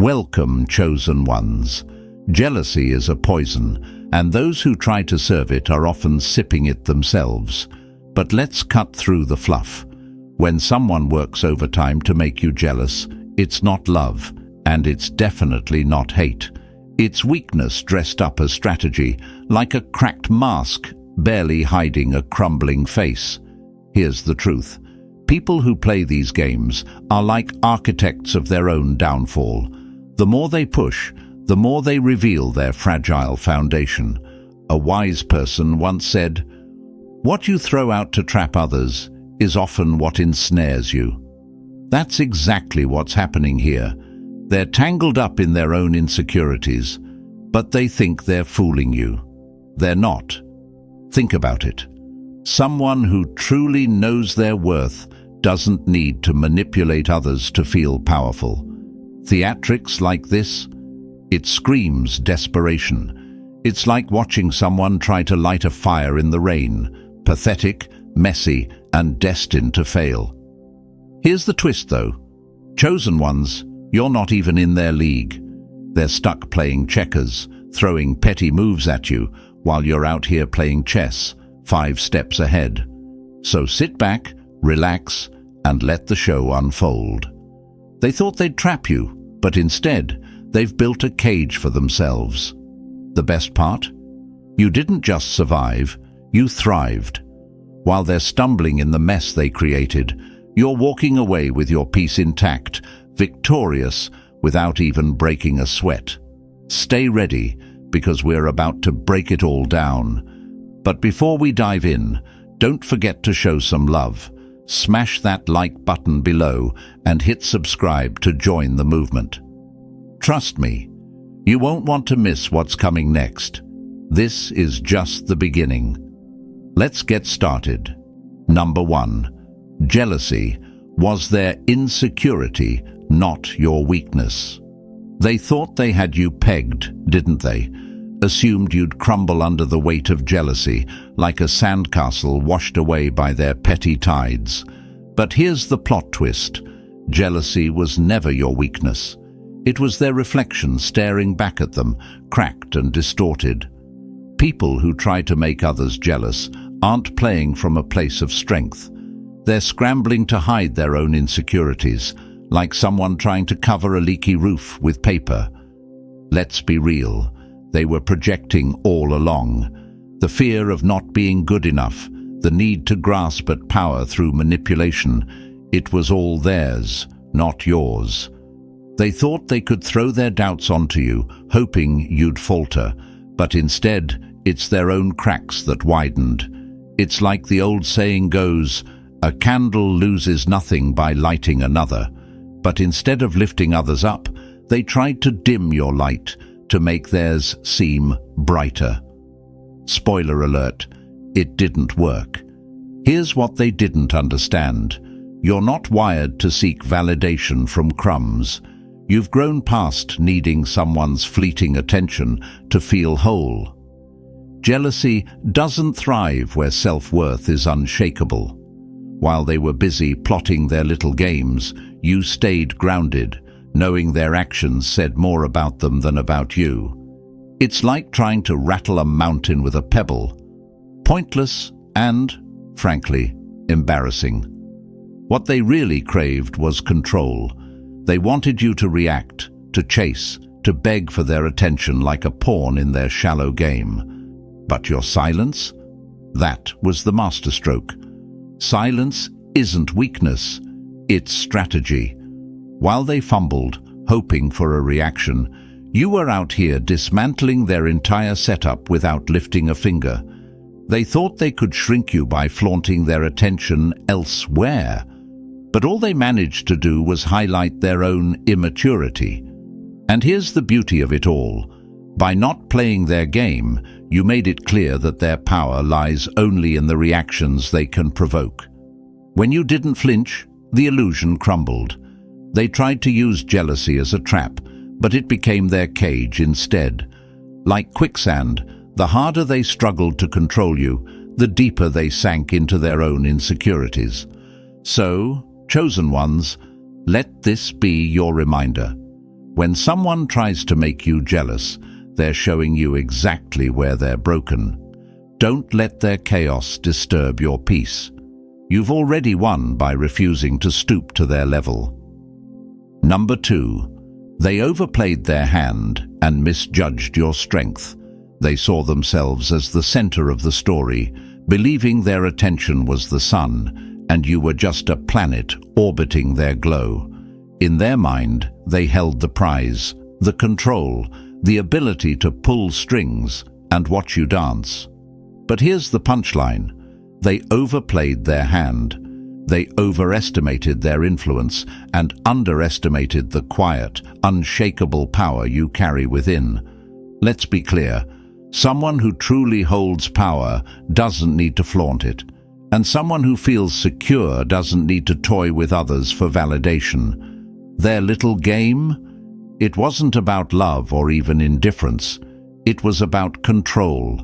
Welcome, chosen ones. Jealousy is a poison, and those who try to serve it are often sipping it themselves. But let's cut through the fluff. When someone works overtime to make you jealous, it's not love, and it's definitely not hate. It's weakness dressed up as strategy, like a cracked mask, barely hiding a crumbling face. Here's the truth. People who play these games are like architects of their own downfall. The more they push, the more they reveal their fragile foundation. A wise person once said, "What you throw out to trap others is often what ensnares you." That's exactly what's happening here. They're tangled up in their own insecurities, but they think they're fooling you. They're not. Think about it. Someone who truly knows their worth doesn't need to manipulate others to feel powerful. Theatrics like this, it screams desperation. It's like watching someone try to light a fire in the rain, pathetic, messy, and destined to fail. Here's the twist though. Chosen ones, you're not even in their league. They're stuck playing checkers, throwing petty moves at you, while you're out here playing chess, 5 steps ahead. So sit back, relax, and let the show unfold. They thought they'd trap you, but instead, they've built a cage for themselves. The best part? You didn't just survive, you thrived. While they're stumbling in the mess they created, you're walking away with your peace intact, victorious, without even breaking a sweat. Stay ready, because we're about to break it all down. But before we dive in, don't forget to show some love. Smash that like button below and hit subscribe to join the movement. Trust me, you won't want to miss what's coming next. This is just the beginning. Let's get started. Number 1. Jealousy was their insecurity, not your weakness. They thought they had you pegged, didn't they? Assumed you'd crumble under the weight of jealousy, like a sandcastle washed away by their petty tides. But here's the plot twist. Jealousy was never your weakness. It was their reflection staring back at them, cracked and distorted. People who try to make others jealous aren't playing from a place of strength. They're scrambling to hide their own insecurities, like someone trying to cover a leaky roof with paper. Let's be real. They were projecting all along. The fear of not being good enough, the need to grasp at power through manipulation. It was all theirs, not yours. They thought they could throw their doubts onto you, hoping you'd falter, but instead, it's their own cracks that widened. It's like the old saying goes, a candle loses nothing by lighting another. But instead of lifting others up, they tried to dim your light, to make theirs seem brighter. Spoiler alert, it didn't work. Here's what they didn't understand. You're not wired to seek validation from crumbs. You've grown past needing someone's fleeting attention to feel whole. Jealousy doesn't thrive where self-worth is unshakable. While they were busy plotting their little games, you stayed grounded, knowing their actions said more about them than about you. It's like trying to rattle a mountain with a pebble. Pointless and, frankly, embarrassing. What they really craved was control. They wanted you to react, to chase, to beg for their attention like a pawn in their shallow game. But your silence? That was the masterstroke. Silence isn't weakness, it's strategy. While they fumbled, hoping for a reaction, you were out here dismantling their entire setup without lifting a finger. They thought they could shrink you by flaunting their attention elsewhere. But all they managed to do was highlight their own immaturity. And here's the beauty of it all. By not playing their game, you made it clear that their power lies only in the reactions they can provoke. When you didn't flinch, the illusion crumbled. They tried to use jealousy as a trap, but it became their cage instead. Like quicksand, the harder they struggled to control you, the deeper they sank into their own insecurities. So, chosen ones, let this be your reminder. When someone tries to make you jealous, they're showing you exactly where they're broken. Don't let their chaos disturb your peace. You've already won by refusing to stoop to their level. Number 2. They overplayed their hand and misjudged your strength. They saw themselves as the center of the story, believing their attention was the sun, and you were just a planet orbiting their glow. In their mind, they held the prize, the control, the ability to pull strings and watch you dance. But here's the punchline. They overplayed their hand. They overestimated their influence and underestimated the quiet, unshakable power you carry within. Let's be clear. Someone who truly holds power doesn't need to flaunt it. And someone who feels secure doesn't need to toy with others for validation. Their little game? It wasn't about love or even indifference. It was about control.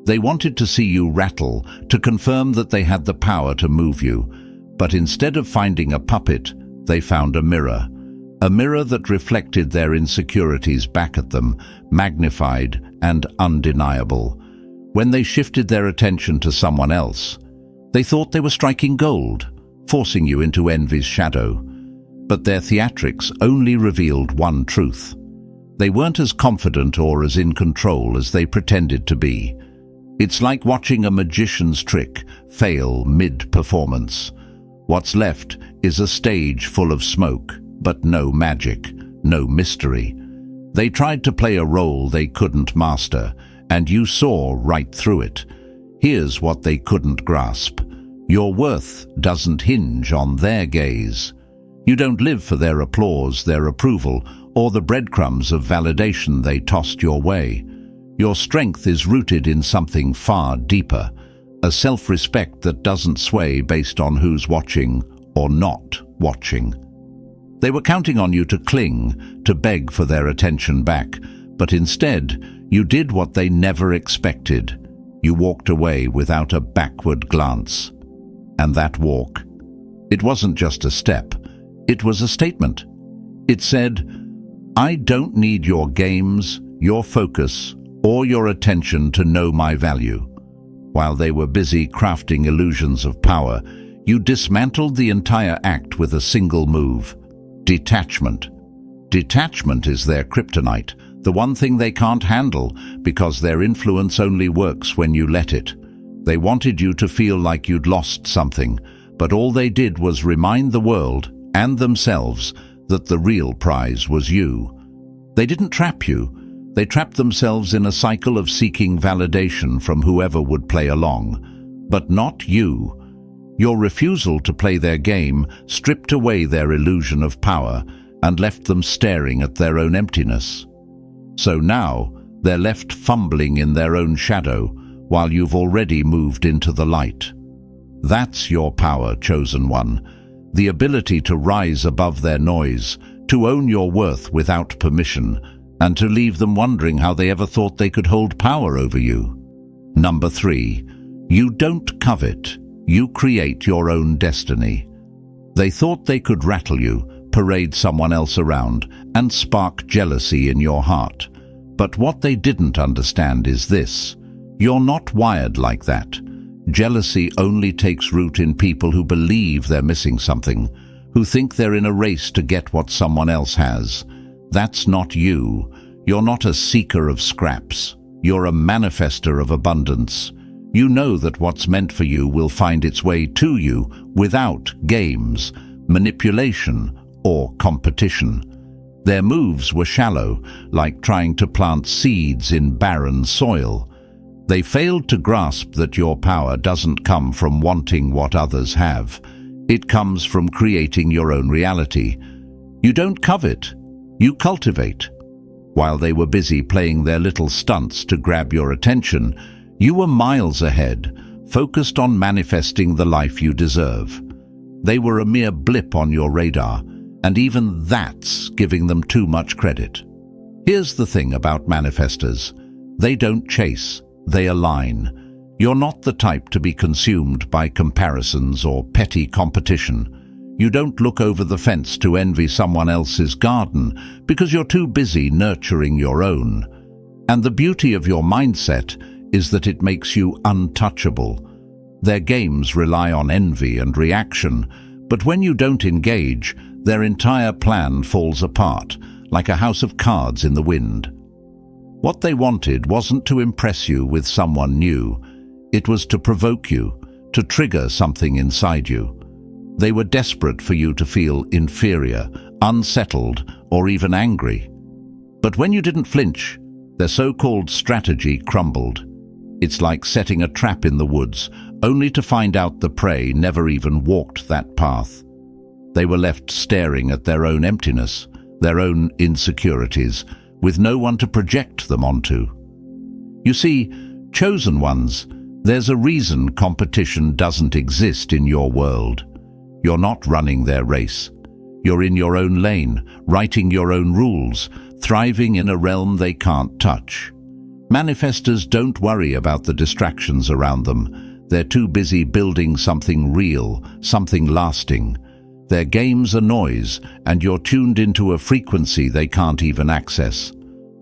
They wanted to see you rattle, to confirm that they had the power to move you. But instead of finding a puppet, they found a mirror that reflected their insecurities back at them, magnified and undeniable. When they shifted their attention to someone else, they thought they were striking gold, forcing you into envy's shadow. But their theatrics only revealed one truth. They weren't as confident or as in control as they pretended to be. It's like watching a magician's trick fail mid-performance. What's left is a stage full of smoke, but no magic, no mystery. They tried to play a role they couldn't master, and you saw right through it. Here's what they couldn't grasp. Your worth doesn't hinge on their gaze. You don't live for their applause, their approval, or the breadcrumbs of validation they tossed your way. Your strength is rooted in something far deeper, a self-respect that doesn't sway based on who's watching or not watching. They were counting on you to cling, to beg for their attention back, but instead, you did what they never expected. You walked away without a backward glance. And that walk, it wasn't just a step. It was a statement. It said, I don't need your games, your focus, or your attention to know my value. While they were busy crafting illusions of power, you dismantled the entire act with a single move. Detachment. Detachment is their kryptonite, the one thing they can't handle because their influence only works when you let it. They wanted you to feel like you'd lost something, but all they did was remind the world and themselves that the real prize was you. They didn't trap you. They trapped themselves in a cycle of seeking validation from whoever would play along. But not you. Your refusal to play their game stripped away their illusion of power and left them staring at their own emptiness. So now, they're left fumbling in their own shadow while you've already moved into the light. That's your power, chosen one. The ability to rise above their noise, to own your worth without permission, and to leave them wondering how they ever thought they could hold power over you. Number 3. You don't covet, you create your own destiny. They thought they could rattle you, parade someone else around, and spark jealousy in your heart. But what they didn't understand is this. You're not wired like that. Jealousy only takes root in people who believe they're missing something, who think they're in a race to get what someone else has. That's not you. You're not a seeker of scraps. You're a manifester of abundance. You know that what's meant for you will find its way to you without games, manipulation, or competition. Their moves were shallow, like trying to plant seeds in barren soil. They failed to grasp that your power doesn't come from wanting what others have. It comes from creating your own reality. You don't covet, you cultivate. While they were busy playing their little stunts to grab your attention, you were miles ahead, focused on manifesting the life you deserve. They were a mere blip on your radar, and even that's giving them too much credit. Here's the thing about manifestors. They don't chase, they align. You're not the type to be consumed by comparisons or petty competition. You don't look over the fence to envy someone else's garden because you're too busy nurturing your own. And the beauty of your mindset is that it makes you untouchable. Their games rely on envy and reaction, but when you don't engage, their entire plan falls apart, like a house of cards in the wind. What they wanted wasn't to impress you with someone new. It was to provoke you, to trigger something inside you. They were desperate for you to feel inferior, unsettled, or even angry. But when you didn't flinch, their so-called strategy crumbled. It's like setting a trap in the woods, only to find out the prey never even walked that path. They were left staring at their own emptiness, their own insecurities, with no one to project them onto. You see, chosen ones, there's a reason competition doesn't exist in your world. You're not running their race. You're in your own lane, writing your own rules, thriving in a realm they can't touch. Manifestors don't worry about the distractions around them. They're too busy building something real, something lasting. Their games are noise, and you're tuned into a frequency they can't even access.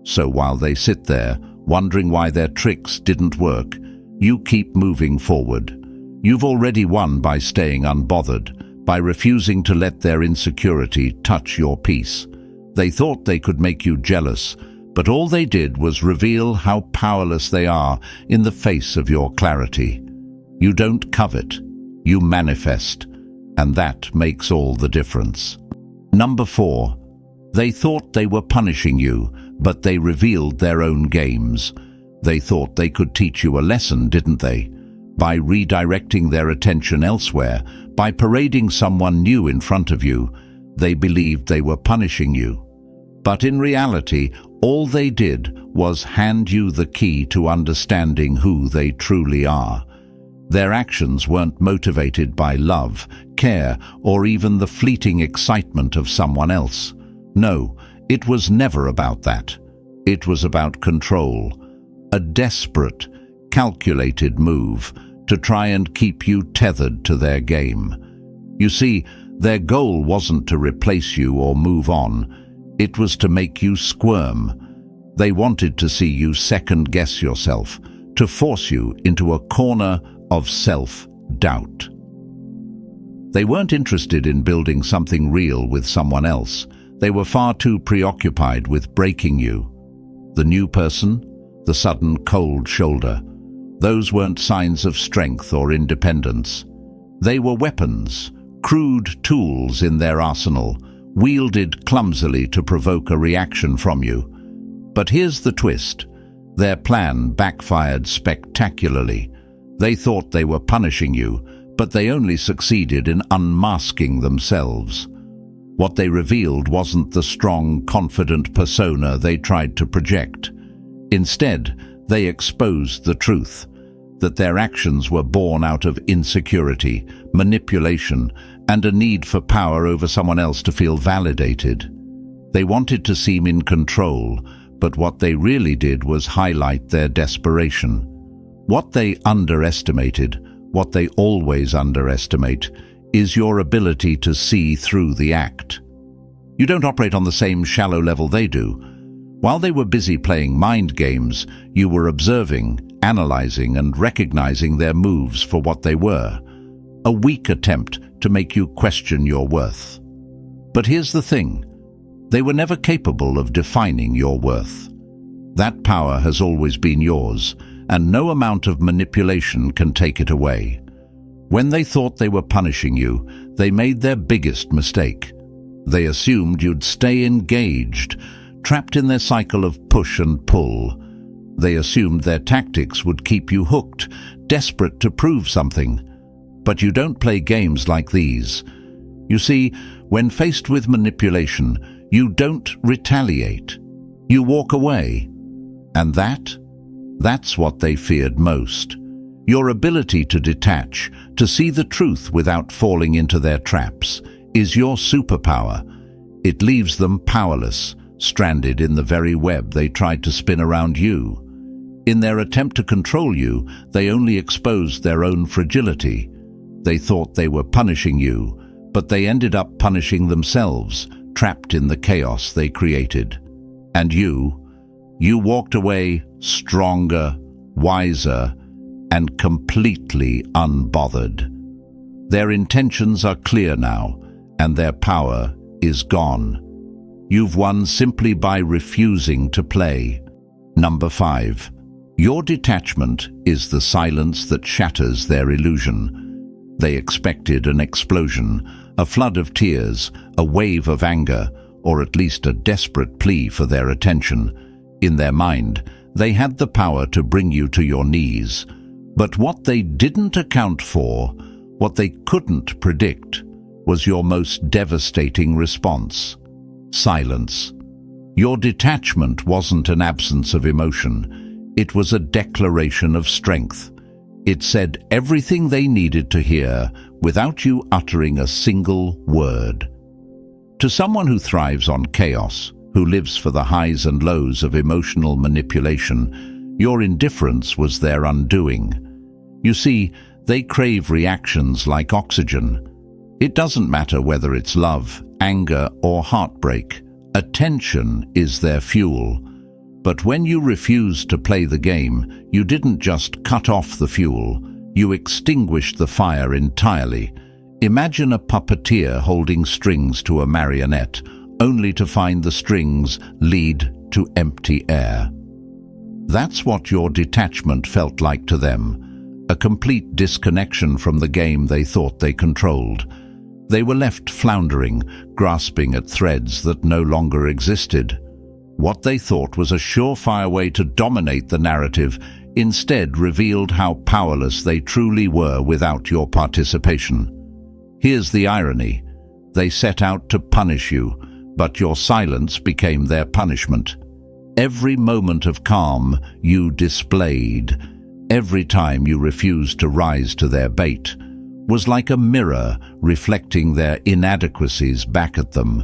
So while they sit there, wondering why their tricks didn't work, you keep moving forward. You've already won by staying unbothered, by refusing to let their insecurity touch your peace. They thought they could make you jealous, but all they did was reveal how powerless they are in the face of your clarity. You don't covet, you manifest, and that makes all the difference. Number 4. They thought they were punishing you, but they revealed their own games. They thought they could teach you a lesson, didn't they? By redirecting their attention elsewhere, by parading someone new in front of you, they believed they were punishing you. But in reality, all they did was hand you the key to understanding who they truly are. Their actions weren't motivated by love, care, or even the fleeting excitement of someone else. No, it was never about that. It was about control. A desperate, calculated move to try and keep you tethered to their game. You see, their goal wasn't to replace you or move on. It was to make you squirm. They wanted to see you second-guess yourself, to force you into a corner of self-doubt. They weren't interested in building something real with someone else. They were far too preoccupied with breaking you. The new person, the sudden cold shoulder, those weren't signs of strength or independence. They were weapons, crude tools in their arsenal, wielded clumsily to provoke a reaction from you. But here's the twist. Their plan backfired spectacularly. They thought they were punishing you, but they only succeeded in unmasking themselves. What they revealed wasn't the strong, confident persona they tried to project. Instead, they exposed the truth, that their actions were born out of insecurity, manipulation, and a need for power over someone else to feel validated. They wanted to seem in control, but what they really did was highlight their desperation. What they underestimated, what they always underestimate, is your ability to see through the act. You don't operate on the same shallow level they do. While they were busy playing mind games, you were observing, analyzing, and recognizing their moves for what they were. A weak attempt to make you question your worth. But here's the thing. They were never capable of defining your worth. That power has always been yours, and no amount of manipulation can take it away. When they thought they were punishing you, they made their biggest mistake. They assumed you'd stay engaged, trapped in their cycle of push and pull. They assumed their tactics would keep you hooked, desperate to prove something. But you don't play games like these. You see, when faced with manipulation, you don't retaliate. You walk away. And that's what they feared most. Your ability to detach, to see the truth without falling into their traps, is your superpower. It leaves them powerless, stranded in the very web they tried to spin around you. In their attempt to control you, they only exposed their own fragility. They thought they were punishing you, but they ended up punishing themselves, trapped in the chaos they created. And you walked away stronger, wiser, and completely unbothered. Their intentions are clear now, and their power is gone. You've won simply by refusing to play. Number 5. Your detachment is the silence that shatters their illusion. They expected an explosion, a flood of tears, a wave of anger, or at least a desperate plea for their attention. In their mind, they had the power to bring you to your knees. But what they didn't account for, what they couldn't predict, was your most devastating response: silence. Your detachment wasn't an absence of emotion. It was a declaration of strength. It said everything they needed to hear without you uttering a single word. To someone who thrives on chaos, who lives for the highs and lows of emotional manipulation, your indifference was their undoing. You see, they crave reactions like oxygen. It doesn't matter whether it's love, anger, or heartbreak. Attention is their fuel. But when you refused to play the game, you didn't just cut off the fuel, you extinguished the fire entirely. Imagine a puppeteer holding strings to a marionette, only to find the strings lead to empty air. That's what your detachment felt like to them, a complete disconnection from the game they thought they controlled. They were left floundering, grasping at threads that no longer existed. What they thought was a surefire way to dominate the narrative instead revealed how powerless they truly were without your participation. Here's the irony. They set out to punish you, but your silence became their punishment. Every moment of calm you displayed, every time you refused to rise to their bait, was like a mirror reflecting their inadequacies back at them.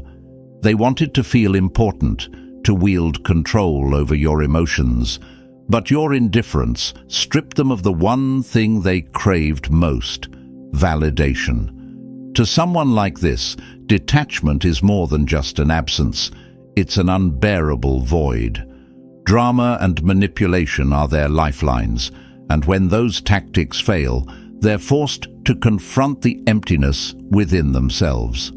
They wanted to feel important, to wield control over your emotions, but your indifference stripped them of the one thing they craved most: validation. To someone like this, detachment is more than just an absence. It's an unbearable void. Drama and manipulation are their lifelines, and when those tactics fail, they're forced to confront the emptiness within themselves.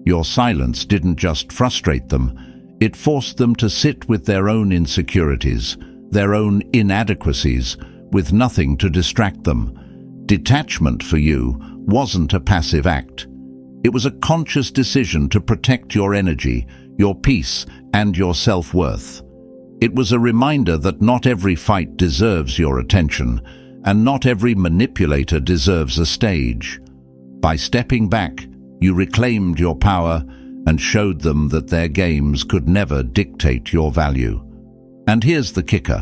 Your silence didn't just frustrate them, it forced them to sit with their own insecurities, their own inadequacies, with nothing to distract them. Detachment for you wasn't a passive act. It was a conscious decision to protect your energy, your peace, and your self-worth. It was a reminder that not every fight deserves your attention, and not every manipulator deserves a stage. By stepping back, you reclaimed your power and showed them that their games could never dictate your value. And here's the kicker.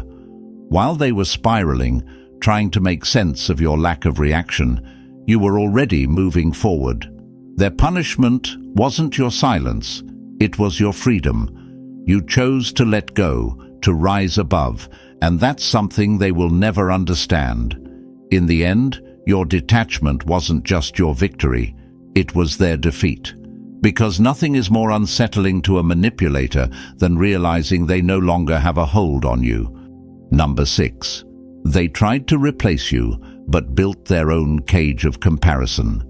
While they were spiraling, trying to make sense of your lack of reaction, you were already moving forward. Their punishment wasn't your silence, it was your freedom. You chose to let go, to rise above, and that's something they will never understand. In the end, your detachment wasn't just your victory, it was their defeat. Because nothing is more unsettling to a manipulator than realizing they no longer have a hold on you. Number 6. They tried to replace you, but built their own cage of comparison.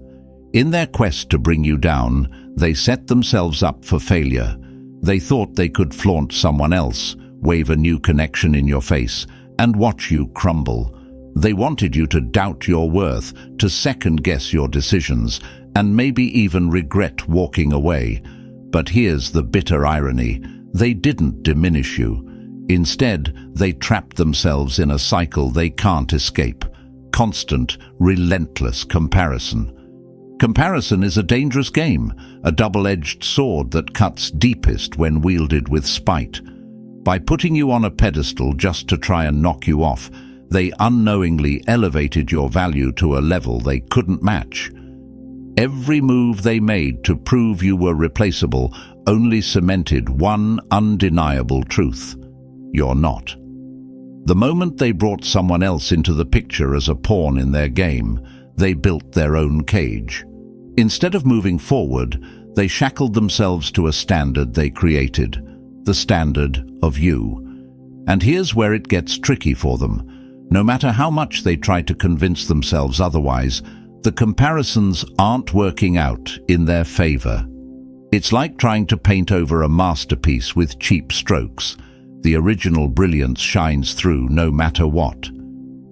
In their quest to bring you down, they set themselves up for failure. They thought they could flaunt someone else, wave a new connection in your face, and watch you crumble. They wanted you to doubt your worth, to second-guess your decisions, and maybe even regret walking away. But here's the bitter irony. They didn't diminish you. Instead, they trapped themselves in a cycle they can't escape. Constant, relentless comparison. Comparison is a dangerous game, a double-edged sword that cuts deepest when wielded with spite. By putting you on a pedestal just to try and knock you off, they unknowingly elevated your value to a level they couldn't match. Every move they made to prove you were replaceable only cemented one undeniable truth: you're not. The moment they brought someone else into the picture as a pawn in their game, they built their own cage. Instead of moving forward, they shackled themselves to a standard they created, the standard of you. And here's where it gets tricky for them. No matter how much they try to convince themselves otherwise, the comparisons aren't working out in their favor. It's like trying to paint over a masterpiece with cheap strokes. The original brilliance shines through no matter what.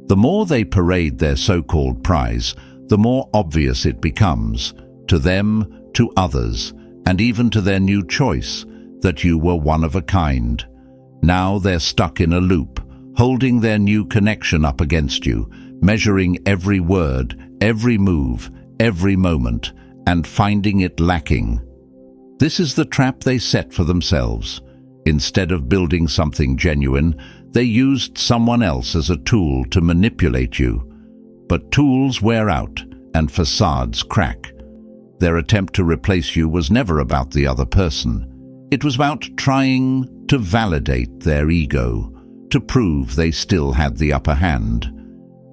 The more they parade their so-called prize, the more obvious it becomes, to them, to others, and even to their new choice, that you were one of a kind. Now they're stuck in a loop, holding their new connection up against you, measuring every word, every move, every moment, and finding it lacking. This is the trap they set for themselves. Instead of building something genuine, they used someone else as a tool to manipulate you. But tools wear out and facades crack. Their attempt to replace you was never about the other person. It was about trying to validate their ego, to prove they still had the upper hand.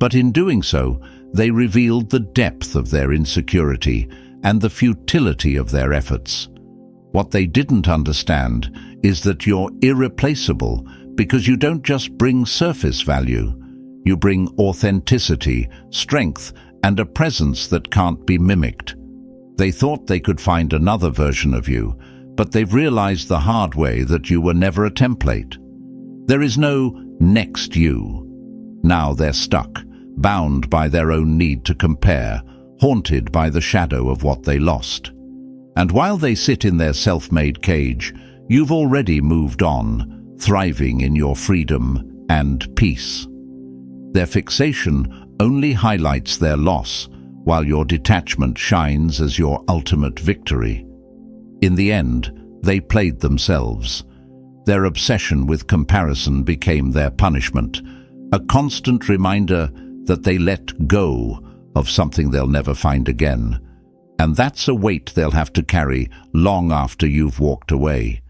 But in doing so, they revealed the depth of their insecurity and the futility of their efforts. What they didn't understand is that you're irreplaceable because you don't just bring surface value. You bring authenticity, strength, and a presence that can't be mimicked. They thought they could find another version of you, but they've realized the hard way that you were never a template. There is no next you. Now they're stuck, bound by their own need to compare, haunted by the shadow of what they lost. And while they sit in their self-made cage, you've already moved on, thriving in your freedom and peace. Their fixation only highlights their loss, while your detachment shines as your ultimate victory. In the end, they played themselves. Their obsession with comparison became their punishment, a constant reminder that they let go of something they'll never find again. And that's a weight they'll have to carry long after you've walked away.